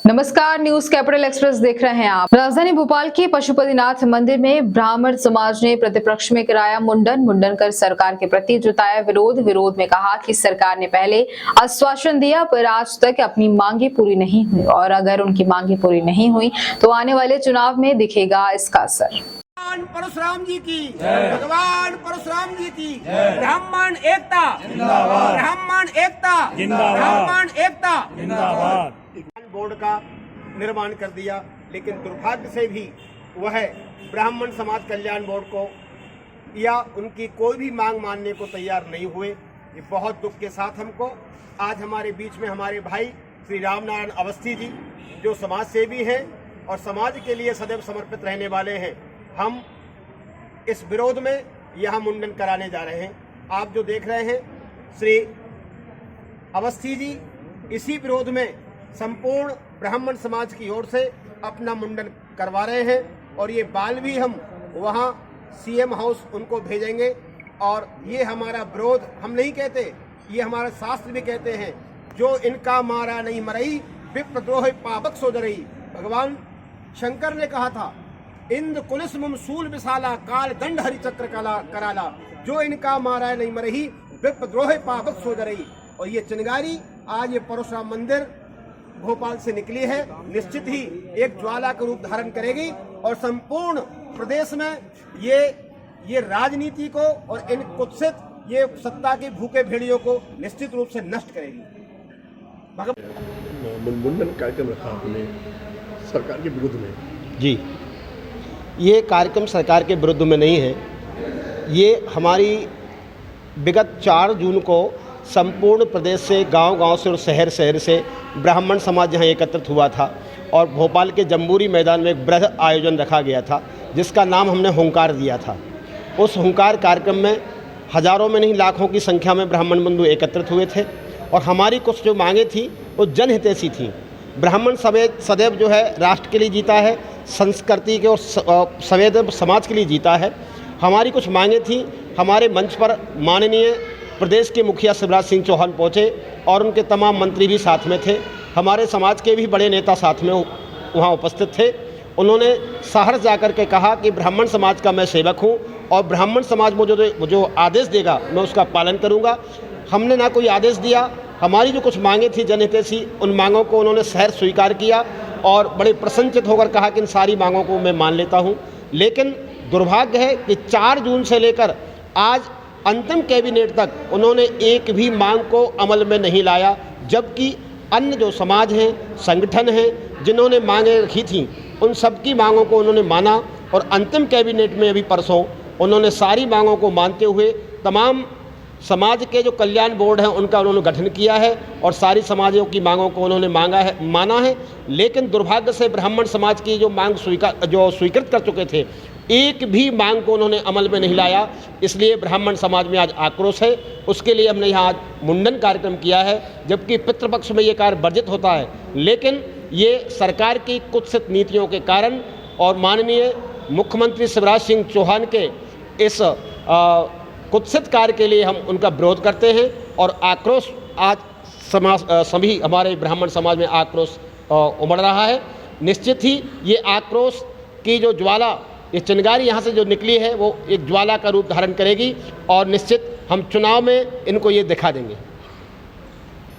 नमस्कार, news capital express देख रहे हैं आप। राजधानी भोपाल के पशुपतिनाथ मंदिर में ब्राह्मण समाज ने प्रतिपक्ष में कराया मुंडन कर सरकार के प्रति जताया विरोध में कहा कि सरकार ने पहले आश्वासन दिया पर आज तक अपनी मांगे पूरी नहीं हुई और अगर उनकी मांगे पूरी नहीं हुई तो आने वाले चुनाव में दिखेगा इसका असर। परशुराम जी की भगवान परशुराम जी की ब्राह्मण एकता जिंदाबाद, ब्राह्मण एकता जिंदाबाद, ब्राह्मण एकता जिंदाबाद। बोर्ड का निर्माण कर दिया, लेकिन दुर्भाग्य से भी वह ब्राह्मण समाज कल्याण बोर्ड को या उनकी कोई भी मांग मानने को तैयार नहीं हुए। ये बहुत दुख के साथ हमको आज हमारे बीच में हमारे भाई श्री रामनारायण अवस्थी जी जो समाज सेवी हैं और समाज के लिए सदैव समर्पित रहने वाले हैं, हम इस विरोध में यहाँ मुंडन कराने जा रहे हैं। आप जो देख रहे हैं श्री अवस्थी जी इसी विरोध में संपूर्ण ब्राह्मण समाज की ओर से अपना मुंडन करवा रहे हैं और ये बाल भी हम वहाँ सीएम हाउस उनको भेजेंगे। और ये हमारा विरोध हम नहीं कहते, ये हमारा शास्त्र भी कहते हैं, जो इनका मारा नहीं मरई विप्रद्रोह पावक सोदरई। भगवान शंकर ने कहा था, इंद्र कुलिस मुम सूल विशाला काल दंड हरिचक्र कराला, जो इनका मारा नहीं मरही विप्रद्रोह पावक सोदरई। और ये चिंगारी आज ये परशुराम मंदिर भोपाल से निकली है, निश्चित ही एक ज्वाला का रूप धारण करेगी और संपूर्ण प्रदेश में ये राजनीति को और इन कुत्सित ये सत्ता के भूखे भेड़ियों को निश्चित रूप से नष्ट करेगी। मुंडन कार्यक्रम रखा आपने सरकार के विरुद्ध में। जी, ये कार्यक्रम सरकार के विरुद्ध में नहीं है। ये हमारी विगत 4 जून को संपूर्ण प्रदेश से गांव-गांव से और शहर से ब्राह्मण समाज यहाँ एकत्रित हुआ था और भोपाल के जम्बूरी मैदान में एक बृहद आयोजन रखा गया था जिसका नाम हमने हुंकार दिया था। उस हुंकार कार्यक्रम में हजारों में नहीं लाखों की संख्या में ब्राह्मण बंधु एकत्रित हुए थे और हमारी कुछ जो मांगे थी वो जनहितैषी थी। ब्राह्मण सदैव जो है राष्ट्र के लिए जीता है, संस्कृति के और सदैव समाज के लिए जीता है। हमारी कुछ मांगे थी। हमारे मंच पर माननीय प्रदेश के मुखिया शिवराज सिंह चौहान पहुँचे और उनके तमाम मंत्री भी साथ में थे। हमारे समाज के भी बड़े नेता साथ में वहाँ उपस्थित थे। उन्होंने सहर्ष जाकर के कहा कि ब्राह्मण समाज का मैं सेवक हूँ और ब्राह्मण समाज मुझे जो आदेश देगा मैं उसका पालन करूँगा। हमने ना कोई आदेश दिया। हमारी जो कुछ मांगे थी जनहितैषी, उन मांगों को उन्होंने सहर्ष स्वीकार किया और बड़े प्रसन्नचित होकर कहा कि इन सारी मांगों को मैं मान लेता हूँ। लेकिन दुर्भाग्य है कि 4 जून से लेकर आज अंतिम कैबिनेट तक उन्होंने एक भी मांग को अमल में नहीं लाया, जबकि अन्य जो समाज हैं, संगठन हैं, जिन्होंने मांगें रखी थीं, उन सब की मांगों को उन्होंने माना और अंतिम कैबिनेट में अभी परसों उन्होंने सारी मांगों को मानते हुए तमाम समाज के जो कल्याण बोर्ड हैं उनका उन्होंने गठन किया है और सारी समाजों की मांगों को उन्होंने माना है। लेकिन दुर्भाग्य से ब्राह्मण समाज की जो मांग स्वीकृत कर चुके थे, एक भी मांग को उन्होंने अमल में नहीं लाया। इसलिए ब्राह्मण समाज में आज आक्रोश है। उसके लिए हमने यहाँ मुंडन कार्यक्रम किया है, जबकि पितृपक्ष में ये कार्य वर्जित होता है। लेकिन ये सरकार की कुत्सित नीतियों के कारण और माननीय मुख्यमंत्री शिवराज सिंह चौहान के इस कुत्सित कार्य के लिए हम उनका विरोध करते हैं और आक्रोश आज सभी हमारे ब्राह्मण समाज में आक्रोश उमड़ रहा है। निश्चित ही ये आक्रोश की जो ज्वाला, ये चिंगारी यहाँ से जो निकली है वो एक ज्वाला का रूप धारण करेगी और निश्चित हम चुनाव में इनको ये दिखा देंगे।